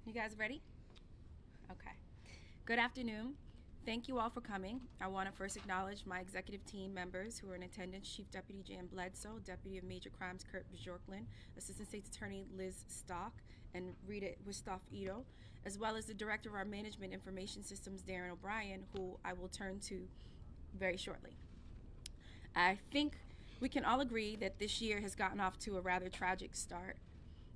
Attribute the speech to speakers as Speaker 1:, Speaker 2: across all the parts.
Speaker 1: You guys ready? Okay. Good afternoon. Thank you all for coming. I want to first acknowledge my executive team members who are in attendance: Chief Deputy Jan Bledsoe, Deputy of Major Crimes Kurt Bjorklund, Assistant State's Attorney Liz Stock, and Rita Wistoff-Ito, as well as the Director of our Management Information Systems, Darren O'Brien, who I will turn to very shortly. I think we can all agree that this year has gotten off to a rather tragic start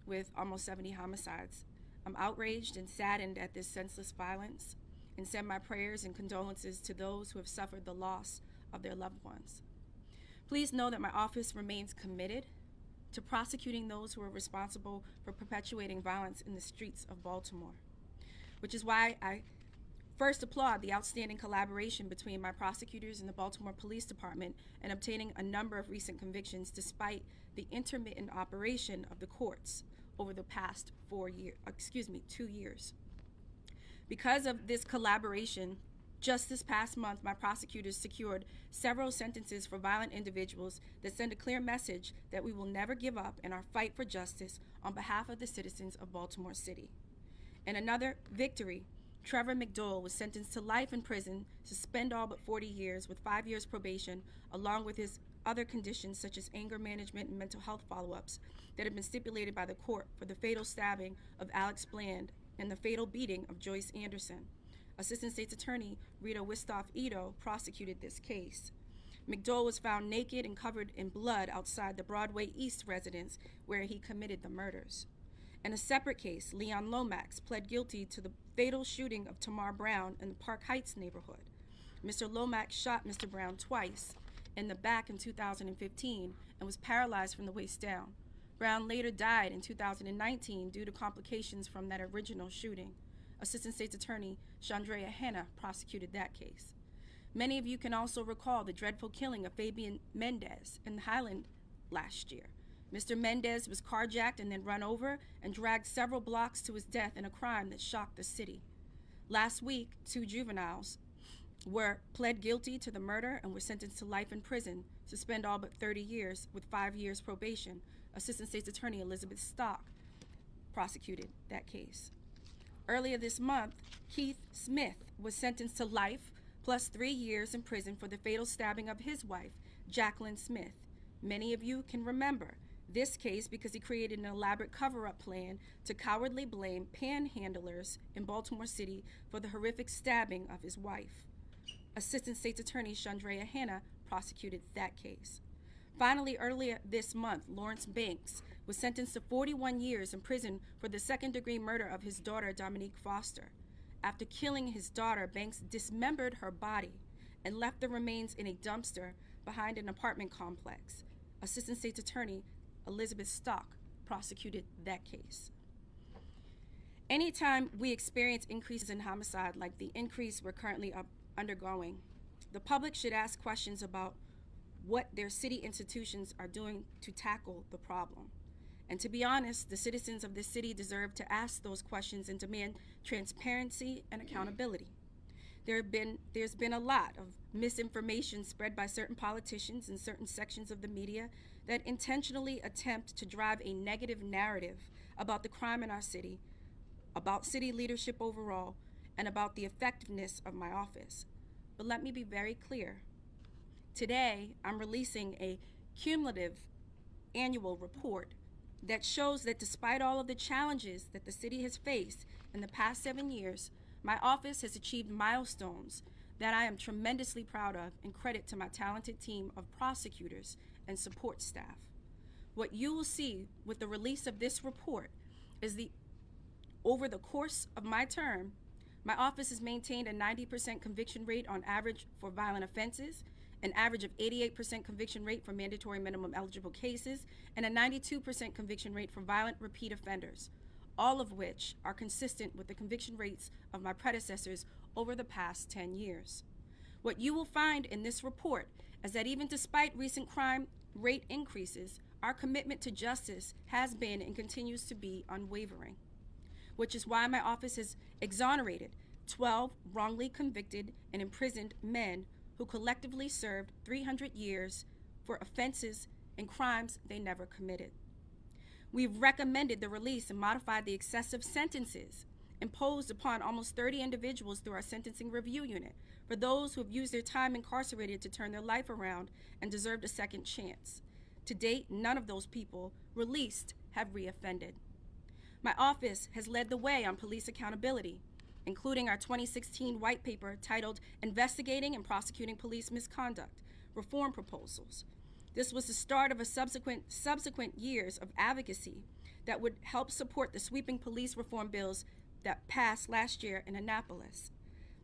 Speaker 1: with almost 70 homicides. I'm outraged and saddened at this senseless violence and send my prayers and condolences to those who have suffered the loss of their loved ones. Please know that my office remains committed to prosecuting those who are responsible for perpetuating violence in the streets of Baltimore, which is why I first applaud the outstanding collaboration between my prosecutors and the Baltimore Police Department in obtaining a number of recent convictions despite the intermittent operation of the courts over the past 2 years. Because of this collaboration, just this past month, my prosecutors secured several sentences for violent individuals that send a clear message that we will never give up in our fight for justice on behalf of the citizens of Baltimore City. In another victory, Trevor McDowell was sentenced to life in prison, to spend all but 40 years with 5 years probation, along with his other conditions such as anger management and mental health follow-ups that have been stipulated by the court for the fatal stabbing of Alex Bland and the fatal beating of Joyce Anderson. Assistant State's Attorney Rita Wistoff-Ito prosecuted this case. McDowell was found naked and covered in blood outside the Broadway East residence where he committed the murders. In a separate case, Leon Lomax pled guilty to the fatal shooting of Tamar Brown in the Park Heights neighborhood. Mr. Lomax shot Mr. Brown twice in the back in 2015 and was paralyzed from the waist down. Brown later died in 2019 due to complications from that original shooting. Assistant State's Attorney Chandrea Hanna prosecuted that case. Many of you can also recall the dreadful killing of Fabian Mendez in Highland last year. Mr. Mendez was carjacked and then run over and dragged several blocks to his death in a crime that shocked the city. Last week, 2 juveniles were pled guilty to the murder and were sentenced to life in prison to spend all but 30 years with 5 years probation. Assistant State's Attorney Elizabeth Stock prosecuted that case. Earlier this month, Keith Smith was sentenced to life plus 3 years in prison for the fatal stabbing of his wife, Jacqueline Smith. Many of you can remember this case because he created an elaborate cover-up plan to cowardly blame panhandlers in Baltimore City for the horrific stabbing of his wife. Assistant State's Attorney Chandrea Hanna prosecuted that case. Finally, earlier this month, Lawrence Banks was sentenced to 41 years in prison for the second-degree murder of his daughter, Dominique Foster. After killing his daughter, Banks dismembered her body and left the remains in a dumpster behind an apartment complex. Assistant State's Attorney Elizabeth Stock prosecuted that case. Anytime we experience increases in homicide like the increase we're currently undergoing, the public should ask questions about what their city institutions are doing to tackle the problem. And to be honest, the citizens of this city deserve to ask those questions and demand transparency and accountability. There's been a lot of misinformation spread by certain politicians and certain sections of the media that intentionally attempt to drive a negative narrative about the crime in our city, about city leadership overall, and about the effectiveness of my office. But let me be very clear. Today, I'm releasing a cumulative annual report that shows that despite all of the challenges that the city has faced in the past 7 years, my office has achieved milestones that I am tremendously proud of and credit to my talented team of prosecutors and support staff. What you will see with the release of this report is over the course of my term, my office has maintained a 90% conviction rate on average for violent offenses, an average of 88% conviction rate for mandatory minimum eligible cases, and a 92% conviction rate for violent repeat offenders, all of which are consistent with the conviction rates of my predecessors over the past 10 years. What you will find in this report is that even despite recent crime rate increases, our commitment to justice has been and continues to be unwavering, which is why my office has exonerated 12 wrongly convicted and imprisoned men who collectively served 300 years for offenses and crimes they never committed. We've recommended the release and modified the excessive sentences imposed upon almost 30 individuals through our sentencing review unit for those who have used their time incarcerated to turn their life around and deserved a second chance. To date, none of those people released have reoffended. My office has led the way on police accountability, including our 2016 white paper titled Investigating and Prosecuting Police Misconduct, Reform Proposals. This was the start of a subsequent years of advocacy that would help support the sweeping police reform bills that passed last year in Annapolis.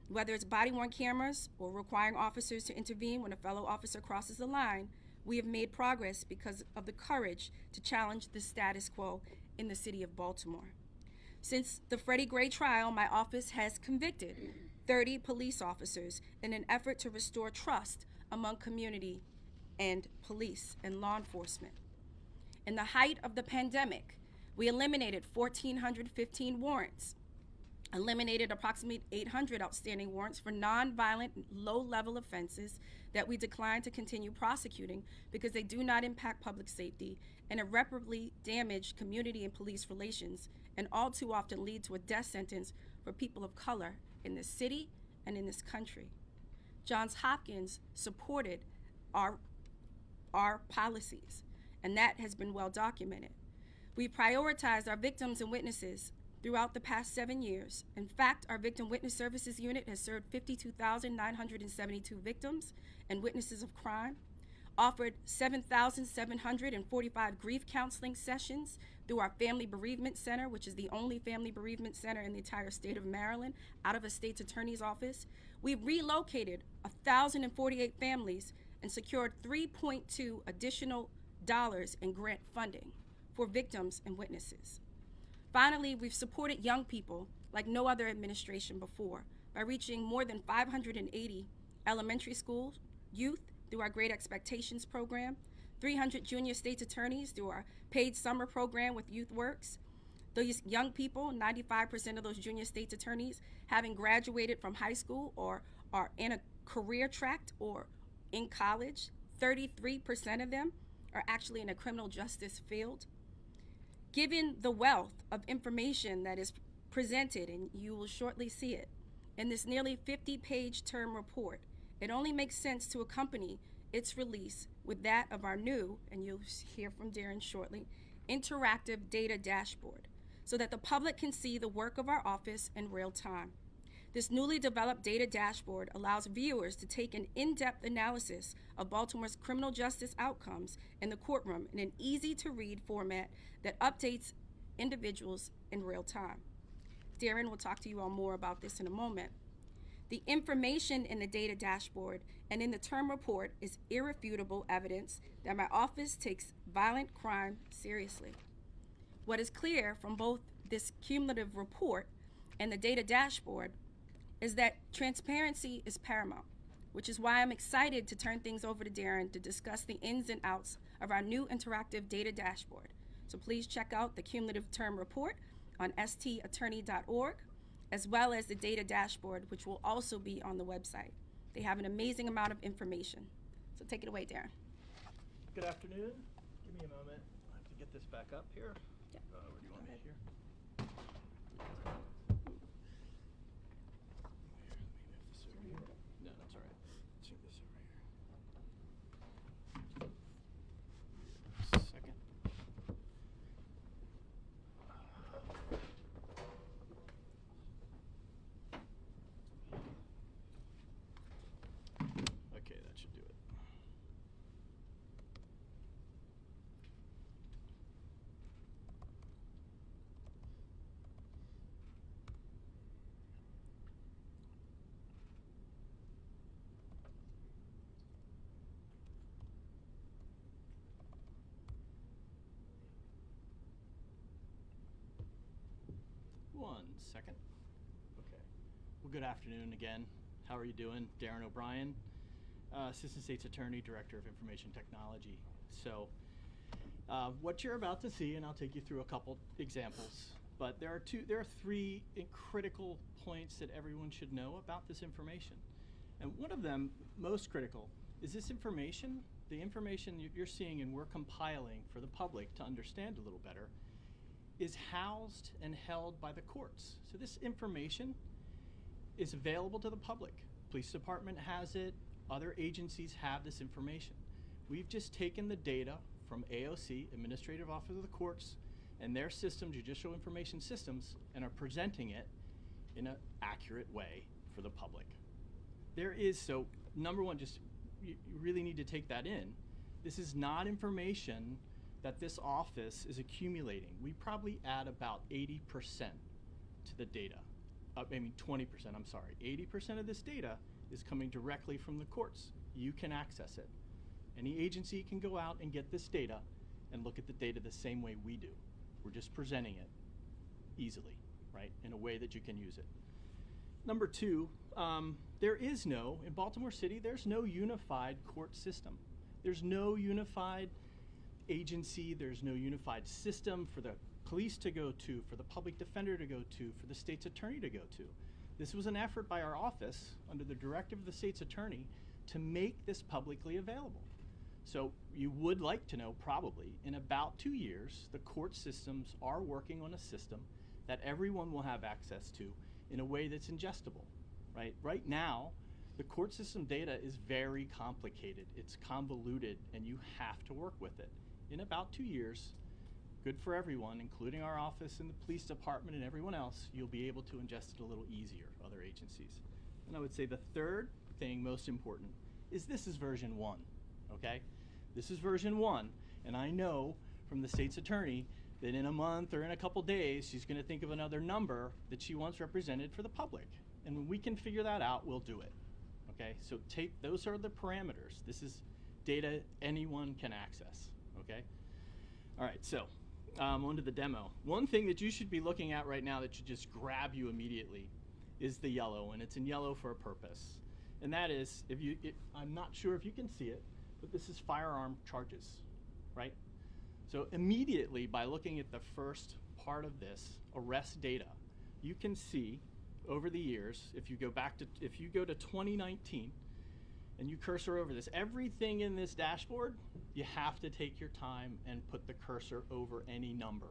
Speaker 1: Whether it's body-worn cameras or requiring officers to intervene when a fellow officer crosses the line, we have made progress because of the courage to challenge the status quo in the city of Baltimore. Since the Freddie Gray trial, my office has convicted 30 police officers in an effort to restore trust among community and police and law enforcement. In the height of the pandemic, we eliminated 1,415 warrants, eliminated approximately 800 outstanding warrants for nonviolent, low-level offenses that we declined to continue prosecuting because they do not impact public safety and irreparably damage community and police relations, and all too often lead to a death sentence for people of color in this city and in this country. Johns Hopkins supported our policies, and that has been well documented. We prioritized our victims and witnesses throughout the past 7 years. In fact, our Victim Witness Services Unit has served 52,972 victims and witnesses of crime, offered 7,745 grief counseling sessions through our Family Bereavement Center, which is the only family bereavement center in the entire state of Maryland, out of a state's attorney's office. We've relocated 1,048 families and secured $3.2 additional in grant funding for victims and witnesses. Finally, we've supported young people like no other administration before by reaching more than 580 elementary school youth through our Great Expectations program, 300 junior state's attorneys through our paid summer program with Youth Works. Those young people, 95% of those junior state's attorneys, having graduated from high school or are in a career track or in college, 33% of them are actually in a criminal justice field. Given the wealth of information that is presented, and you will shortly see it, in this nearly 50-page term report, it only makes sense to accompany its release with that of our new, and you'll hear from Darren shortly, interactive data dashboard, so that the public can see the work of our office in real time. This newly developed data dashboard allows viewers to take an in-depth analysis of Baltimore's criminal justice outcomes in the courtroom in an easy-to-read format that updates individuals in real time. Darren will talk to you all more about this in a moment. The information in the data dashboard and in the term report is irrefutable evidence that my office takes violent crime seriously. What is clear from both this cumulative report and the data dashboard is that transparency is paramount, which is why I'm excited to turn things over to Darren to discuss the ins and outs of our new interactive data dashboard. So please check out the cumulative term report on stattorney.org, as well as the data dashboard, which will also be on the website. They have an amazing amount of information. So take it away, Darren.
Speaker 2: Good afternoon. Give me a moment. I have to get this back up here.
Speaker 1: Yeah.
Speaker 2: Where do you want me here? No, that's all right. Let's move this over here. Second. Okay, that should do it. One second. Okay. Well, good afternoon again. How are you doing? Darren O'Brien, Assistant State's Attorney, Director of Information Technology. So, what you're about to see, and I'll take you through a couple examples, but there are three critical points that everyone should know about this information. And one of them, most critical, is this information the information you're seeing and we're compiling for the public to understand a little better is housed and held by the courts. So this information is available to the public. Police department has it, other agencies have this information. We've just taken the data from AOC, Administrative Office of the Courts, and their system, Judicial Information Systems, and are presenting it in an accurate way for the public. There is, so number one, just you really need to take that in. This is not information that this office is accumulating. We probably add about 80% to the data. 20%, I'm sorry. 80% of this data is coming directly from the courts. You can access it. Any agency can go out and get this data and look at the data the same way we do. We're just presenting it easily, right, in a way that you can use it. Number two, there is no, in Baltimore City, there's no unified court system. There's no unified agency, there's no unified system for the police to go to, for the public defender to go to, for the state's attorney to go to. This was an effort by our office, under the directive of the state's attorney, to make this publicly available. So you would like to know, probably, in about 2 years, the court systems are working on a system that everyone will have access to in a way that's ingestible, right? Right now, the court system data is very complicated. It's convoluted, and you have to work with it. In about 2 years, good for everyone, including our office and the police department and everyone else, you'll be able to ingest it a little easier, other agencies. And I would say the third thing, most important, is this is version 1, okay? This is version 1, and I know from the state's attorney that in a month or in a couple days, she's gonna think of another number that she wants represented for the public. And when we can figure that out, we'll do it, okay? So those are the parameters. This is data anyone can access, okay? All right, so on to the demo. One thing that you should be looking at right now that should just grab you immediately is the yellow, and it's in yellow for a purpose. And that is, I'm not sure if you can see it, but this is firearm charges, right? So immediately, by looking at the first part of this, arrest data, you can see over the years, if you go to 2019 and you cursor over this, everything in this dashboard, you have to take your time and put the cursor over any number.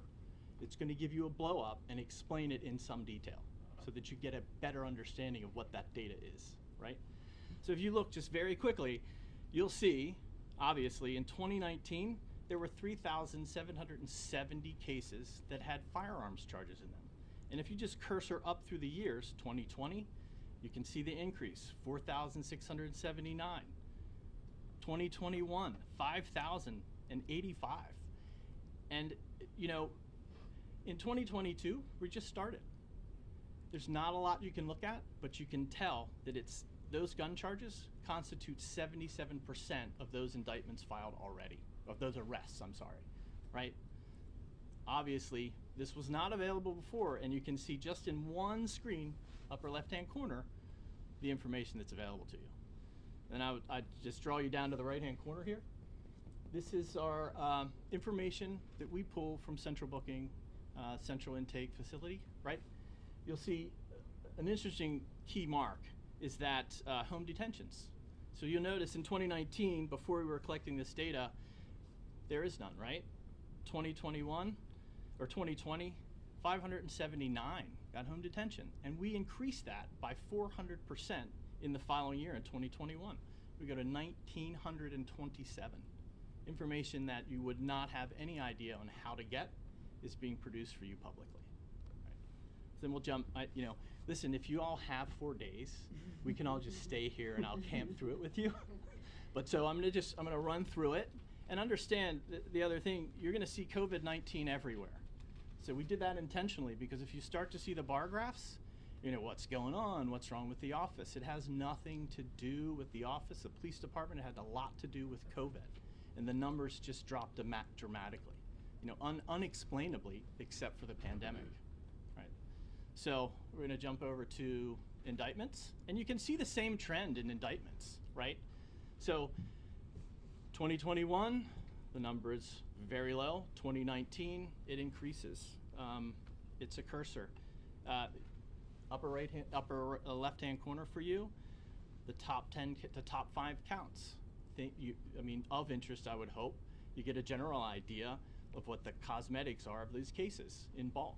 Speaker 2: It's going to give you a blow up and explain it in some detail so that you get a better understanding of what that data is, right? So if you look just very quickly, you'll see, obviously, in 2019, there were 3,770 cases that had firearms charges in them. And if you just cursor up through the years, 2020, you can see the increase, 4,679. 2021, 5,085. And, you know, in 2022, we just started. There's not a lot you can look at, but you can tell that those gun charges constitute 77% of those indictments filed already, of those arrests, I'm sorry, right? Obviously, this was not available before, and you can see just in one screen, upper left-hand corner, the information that's available to you. And I'd just draw you down to the right-hand corner here. This is our information that we pull from central booking, central intake facility, right? You'll see an interesting key mark is that home detentions. So you'll notice in 2019, before we were collecting this data, there is none, right? 2021 or 2020, 579 got home detention, and we increased that by 400% in the following year in 2021. We go to 1,927. Information that you would not have any idea on how to get is being produced for you publicly. Right. So then we'll jump, listen, if you all have 4 days, we can all just stay here and I'll camp through it with you. But so I'm gonna run through it and understand the other thing, you're gonna see COVID-19 everywhere. So we did that intentionally because if you start to see the bar graphs, you know, what's going on, what's wrong with the office. It has nothing to do with the office, the police department. It had a lot to do with COVID. And the numbers just dropped dramatically, you know, unexplainably, except for the pandemic, right? So we're gonna jump over to indictments, and you can see the same trend in indictments, right? So 2021, the number is very low. 2019, it increases. It's a cursor. Upper left-hand corner for you, the top 5 counts. of interest, I would hope, you get a general idea of what the cosmetics are of these cases in bulk.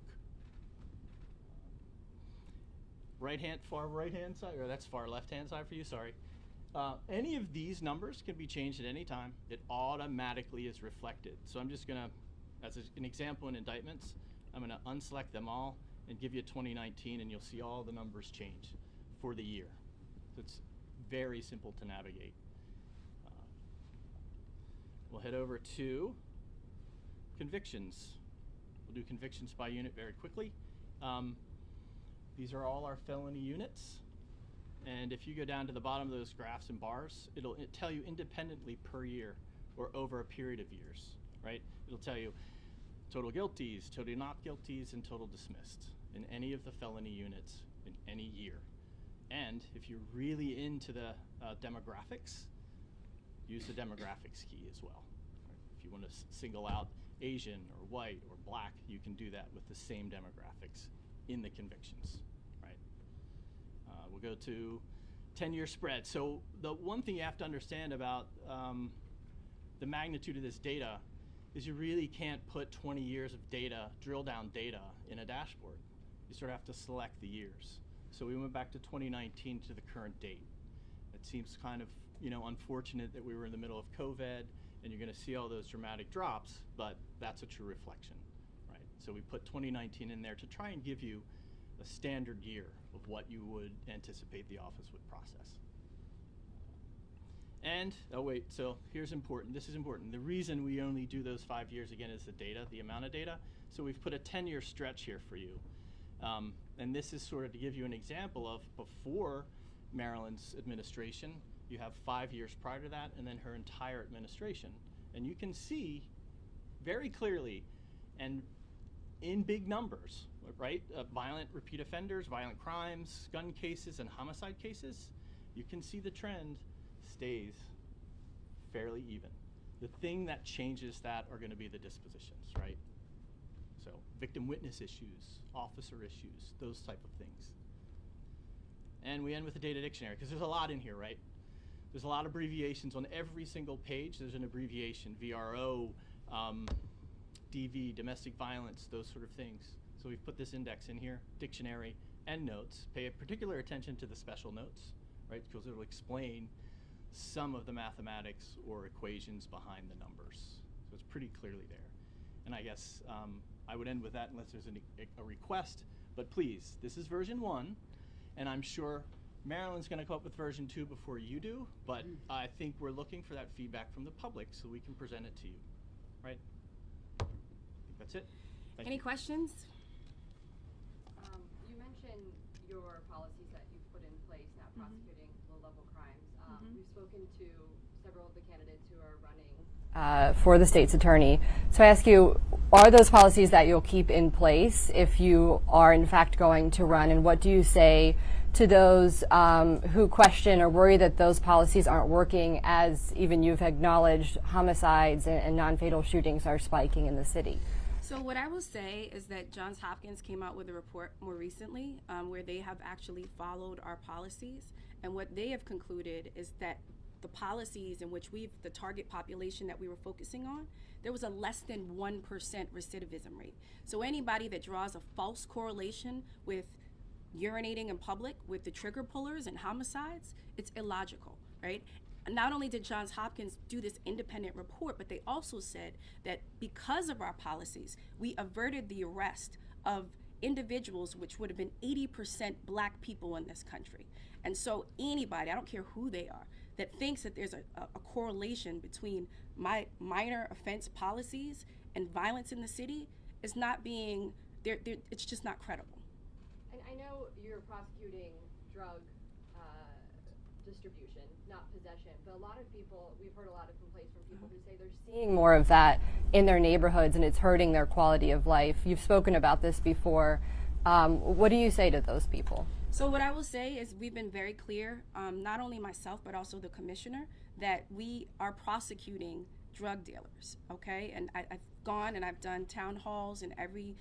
Speaker 2: Far right-hand side, or that's far left-hand side for you, sorry. Any of these numbers can be changed at any time. It automatically is reflected. So I'm just gonna, as an example in indictments, I'm gonna unselect them all and give you 2019, and you'll see all the numbers change for the year. So it's very simple to navigate. We'll head over to convictions. We'll do convictions by unit very quickly. These are all our felony units. And if you go down to the bottom of those graphs and bars, it'll tell you independently per year or over a period of years, right? It'll tell you total guilties, total not guilties, and total dismissed in any of the felony units in any year. And if you're really into the demographics, use the demographics key as well. Right? If you want to single out Asian or white or black, you can do that with the same demographics in the convictions, right? We'll go to 10-year spread. So the one thing you have to understand about the magnitude of this data is you really can't put 20 years of data, drill down data, in a dashboard. You sort of have to select the years. So we went back to 2019 to the current date. It seems kind of, unfortunate that we were in the middle of COVID and you're gonna see all those dramatic drops, but that's a true reflection, right? So we put 2019 in there to try and give you a standard year of what you would anticipate the office would process. And, so here's important, this is important. The reason we only do those 5 years again is the data, the amount of data. So we've put a 10-year stretch here for you. And this is sort of to give you an example of before Marilyn's administration, you have 5 years prior to that, and then her entire administration. And you can see very clearly and in big numbers, right? Violent repeat offenders, violent crimes, gun cases, and homicide cases. You can see the trend stays fairly even. The thing that changes that are going to be the dispositions, right? So victim witness issues, officer issues, those type of things. And we end with the data dictionary, because there's a lot in here, right? There's a lot of abbreviations on every single page. There's an abbreviation, VRO, DV, domestic violence, those sort of things. So we've put this index in here, dictionary and notes. Pay particular attention to the special notes, right? Because it'll explain some of the mathematics or equations behind the numbers. So it's pretty clearly there. And I guess I would end with that unless there's a request. But please, this is version 1, and I'm sure Marilyn's going to come up with version 2 before you do, but I think we're looking for that feedback from the public so we can present it to you, right? I think that's it. Thank
Speaker 1: Any
Speaker 2: you.
Speaker 1: questions?
Speaker 3: You mentioned your policies that you've put in place now prosecuting low-level crimes. We've spoken to several of the candidates who are running for the state's attorney. So I ask you, are those policies that you'll keep in place if you are in fact going to run, and what do you say to those who question or worry that those policies aren't working, as even you've acknowledged homicides and non-fatal shootings are spiking in the city?
Speaker 1: So what I will say is that Johns Hopkins came out with a report more recently where they have actually followed our policies, and what they have concluded is that the policies in which the target population that we were focusing on, there was a less than 1% recidivism rate. So anybody that draws a false correlation with urinating in public with the trigger pullers and homicides, it's illogical, right? Not only did Johns Hopkins do this independent report, but they also said that because of our policies, we averted the arrest of individuals, which would have been 80% black people in this country. And so anybody, I don't care who they are, that thinks that there's a correlation between my minor offense policies and violence in the city is not being, it's just not credible.
Speaker 3: And I know you're prosecuting drug distribution, not possession, but a lot of people, we've heard a lot of complaints from people who say they're seeing more of that in their neighborhoods and it's hurting their quality of life. You've spoken about this before. What do you say to those people?
Speaker 1: So what I will say is we've been very clear, not only myself, but also the commissioner, that we are prosecuting drug dealers, okay? And I've gone and I've done town halls in every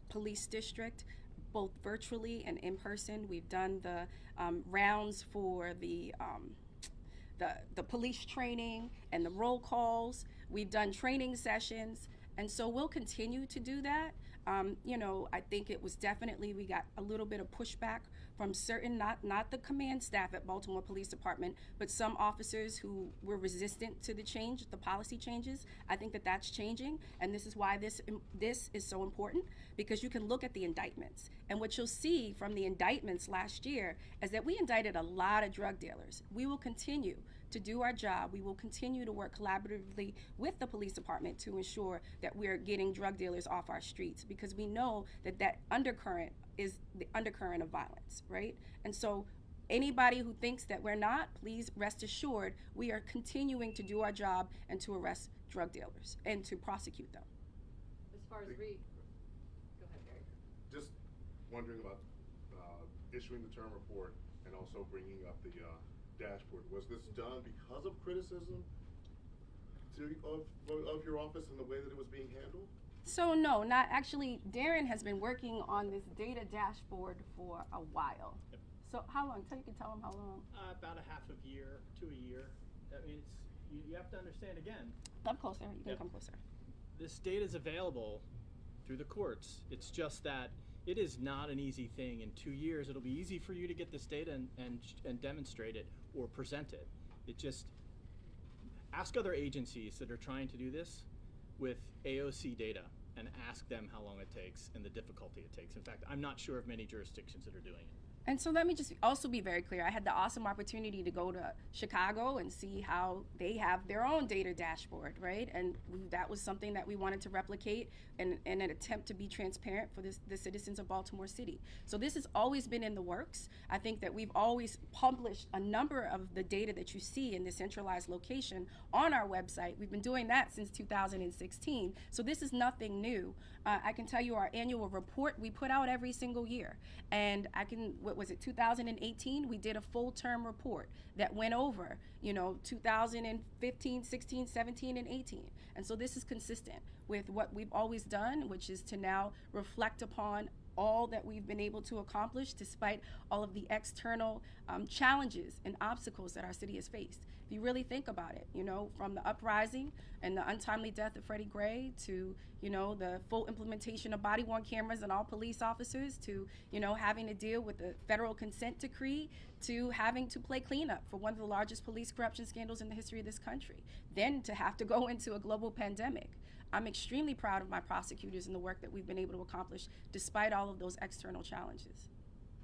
Speaker 1: police district, both virtually and in person. We've done the rounds for the the police training and the roll calls. We've done training sessions, and so we'll continue to do that. I think it was definitely, we got a little bit of pushback from certain, not the command staff at Baltimore Police Department, but some officers who were resistant to the policy changes. I think that that's changing, and this is why this is so important, because you can look at the indictments, and what you'll see from the indictments last year is that we indicted a lot of drug dealers. We will continue to do our job. We will continue to work collaboratively with the police department to ensure that we're getting drug dealers off our streets, because we know that undercurrent is the undercurrent of violence, right? And so anybody who thinks that we're not, please rest assured we are continuing to do our job and to arrest drug dealers and to prosecute them.
Speaker 3: As far as go ahead, Barry.
Speaker 4: Just wondering about issuing the term report and also bringing up the dashboard. Was this done because of criticism of your office and the way that it was being handled?
Speaker 1: So no, not actually. Darren has been working on this data dashboard for a while.
Speaker 2: Yep.
Speaker 1: So how long? So you can tell him how long.
Speaker 2: About a half a year to a year. I mean, you have to understand again.
Speaker 1: Come closer. You can
Speaker 2: Yep.
Speaker 1: come closer.
Speaker 2: This data is available through the courts. It's just that it is not an easy thing. In 2 years, it'll be easy for you to get this data and demonstrate it or present it. It just, ask other agencies that are trying to do this with AOC data and ask them how long it takes and the difficulty it takes. In fact, I'm not sure of many jurisdictions that are doing it.
Speaker 1: And so let me just also be very clear. I had the awesome opportunity to go to Chicago and see how they have their own data dashboard, right? And that was something that we wanted to replicate in an attempt to be transparent for the citizens of Baltimore City. So this has always been in the works. I think that we've always published a number of the data that you see in the centralized location on our website. We've been doing that since 2016. So this is nothing new. I can tell you our annual report we put out every single year. And what was it, 2018, we did a full term report that went over, 2015, 16, 17, and 18. And so this is consistent with what we've always done, which is to now reflect upon all that we've been able to accomplish despite all of the external challenges and obstacles that our city has faced. If you really think about it, from the uprising and the untimely death of Freddie Gray to, the full implementation of body-worn cameras on all police officers to, having to deal with the federal consent decree to having to play cleanup for one of the largest police corruption scandals in the history of this country, then to have to go into a global pandemic. I'm extremely proud of my prosecutors and the work that we've been able to accomplish despite all of those external challenges.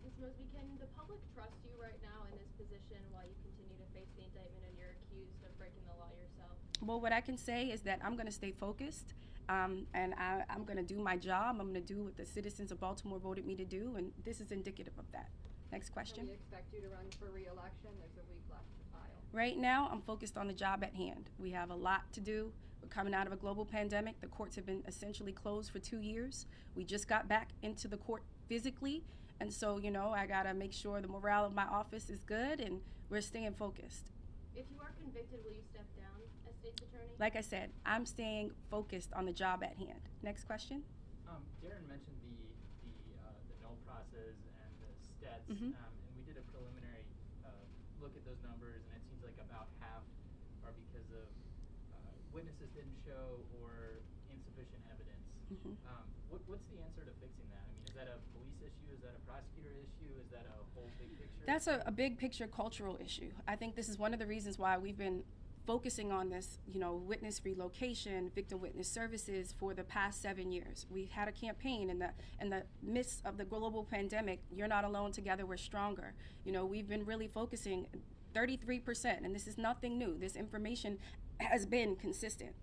Speaker 5: Ms. Mosby, can the public trust you right now in this position while you continue to face the indictment and you're accused of breaking the law yourself?
Speaker 1: Well, what I can say is that I'm going to stay focused, and I'm going to do my job. I'm going to do what the citizens of Baltimore voted me to do, and this is indicative of that. Next question.
Speaker 3: Can we expect you to run for re-election? There's a week left to file.
Speaker 1: Right now, I'm focused on the job at hand. We have a lot to do. We're coming out of a global pandemic. The courts have been essentially closed for 2 years. We just got back into the court physically, and so, I got to make sure the morale of my office is good, and we're staying focused.
Speaker 5: If you are convicted, will you step down as state's attorney?
Speaker 1: Like I said, I'm staying focused on the job at hand. Next question.
Speaker 6: Darren mentioned the null process and the stats,
Speaker 1: Mhm.
Speaker 6: and we did a preliminary look at those numbers, and it seems like about half are because of witnesses didn't show or insufficient evidence.
Speaker 1: Mhm.
Speaker 6: What's the answer to fixing that? I mean, is that a police issue? Is that a prosecutor issue? Is that a whole big picture?
Speaker 1: That's a big picture cultural issue. I think this is one of the reasons why we've been focusing on this, witness relocation, victim witness services for the past 7 years. We had a campaign in the midst of the global pandemic, You're Not Alone, Together We're Stronger. We've been really focusing 33%, and this is nothing new. This information has been consistent.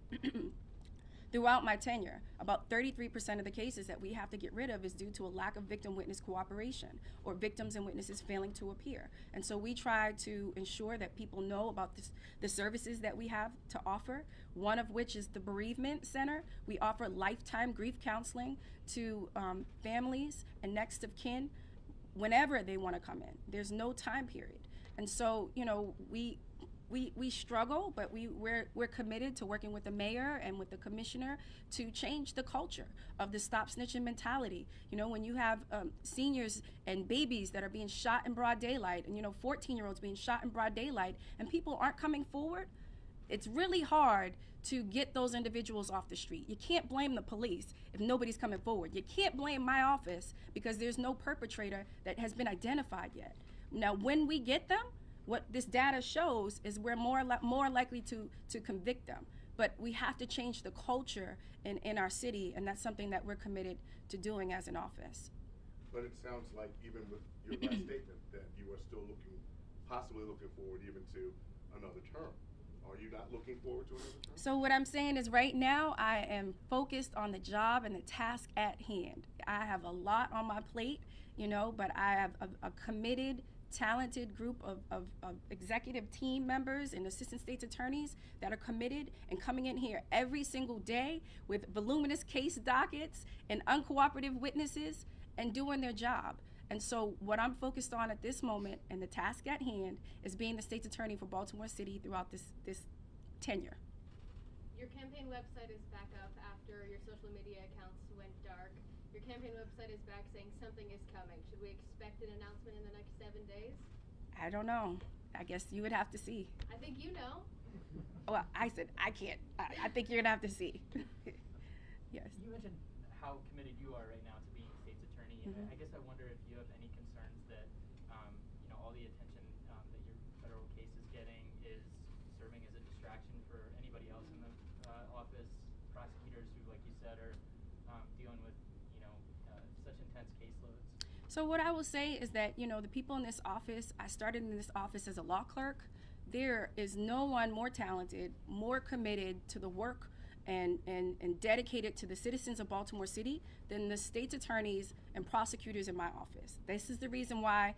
Speaker 1: Throughout my tenure, about 33% of the cases that we have to get rid of is due to a lack of victim witness cooperation or victims and witnesses failing to appear. And so we try to ensure that people know about the services that we have to offer, one of which is the Bereavement Center. We offer lifetime grief counseling to families and next of kin whenever they want to come in. There's no time period. And so, we struggle, but we're committed to working with the mayor and with the commissioner to change the culture of the stop snitching mentality. You know, when you have seniors and babies that are being shot in broad daylight, and 14-year-olds being shot in broad daylight, and people aren't coming forward, it's really hard to get those individuals off the street. You can't blame the police if nobody's coming forward. You can't blame my office because there's no perpetrator that has been identified yet. Now, when we get them, what this data shows is we're more likely to convict them. But we have to change the culture in our city, and that's something that we're committed to doing as an office.
Speaker 4: But it sounds like even with your last statement that you are still possibly looking forward even to another term. Are you not looking forward to another term?
Speaker 1: So what I'm saying is right now I am focused on the job and the task at hand. I have a lot on my plate, but I have a committed, talented group of executive team members and assistant state's attorneys that are committed and coming in here every single day with voluminous case dockets and uncooperative witnesses and doing their job. And so what I'm focused on at this moment and the task at hand is being the state's attorney for Baltimore City throughout this tenure.
Speaker 5: Your campaign website is back up after your social media accounts went dark. Your campaign website is back saying something is coming. Should we expect an announcement in the next 7 days?
Speaker 1: I don't know. I guess you would have to see.
Speaker 5: I think you know.
Speaker 1: Well, I said I can't. I think you're gonna have to see. Yes.
Speaker 6: You mentioned how committed you are right now to being state's attorney.
Speaker 1: Mm-hmm.
Speaker 6: I guess I wonder if you have any concerns that all the attention that your federal case is getting is serving as a distraction for anybody else in the office, prosecutors who, like you said, are dealing with such intense caseloads.
Speaker 1: So what I will say is that, the people in this office, I started in this office as a law clerk. There is no one more talented, more committed to the work and dedicated to the citizens of Baltimore City than the state's attorneys and prosecutors in my office. This is the reason why,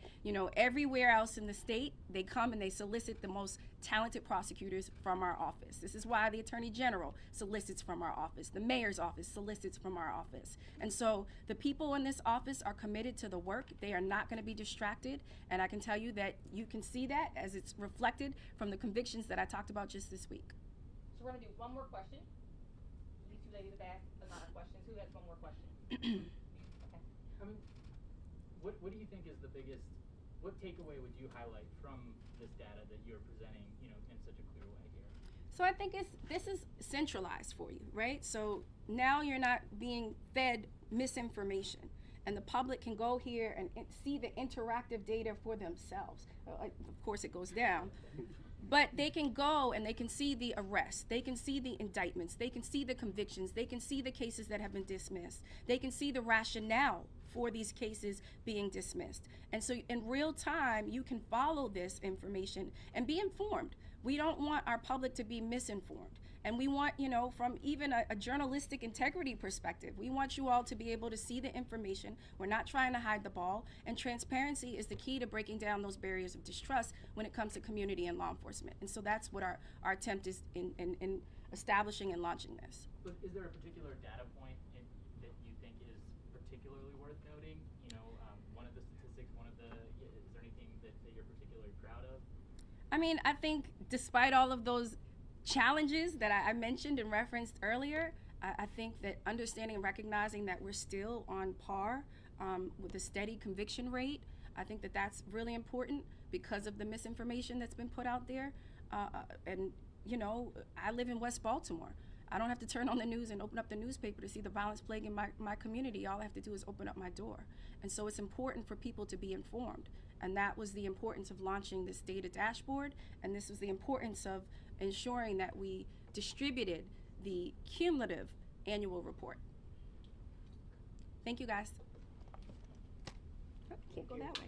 Speaker 1: everywhere else in the state, they come and they solicit the most talented prosecutors from our office. This is why the Attorney General solicits from our office. The Mayor's office solicits from our office. And so the people in this office are committed to the work. They are not going to be distracted. And I can tell you that you can see that as it's reflected from the convictions that I talked about just this week.
Speaker 7: So we're going to do one more question. These two ladies have asked a lot of questions. Who has one more question? Okay.
Speaker 6: I mean, what do you think is the biggest? What takeaway would you highlight from this data that you're presenting, in such a clear way here?
Speaker 1: So I think this is centralized for you, right? So now you're not being fed misinformation, and the public can go here and see the interactive data for themselves. Of course, it goes down. But they can go and they can see the arrests, they can see the indictments, they can see the convictions, they can see the cases that have been dismissed, they can see the rationale for these cases being dismissed. And so in real time, you can follow this information and be informed. We don't want our public to be misinformed. And we want, from even a journalistic integrity perspective, we want you all to be able to see the information. We're not trying to hide the ball. And transparency is the key to breaking down those barriers of distrust when it comes to community and law enforcement. And so that's what our attempt is in establishing and launching this.
Speaker 6: But is there a particular data point that you think is particularly worth noting? One of the statistics, is there anything that you're particularly proud of?
Speaker 1: I mean, I think despite all of those challenges that I mentioned and referenced earlier, I think that understanding and recognizing that we're still on par with a steady conviction rate, I think that that's really important because of the misinformation that's been put out there. I live in West Baltimore. I don't have to turn on the news and open up the newspaper to see the violence plaguing my community. All I have to do is open up my door. And so it's important for people to be informed. And that was the importance of launching this data dashboard. And this was the importance of ensuring that we distributed the cumulative annual report. Thank you, guys. Oh, can't go that way.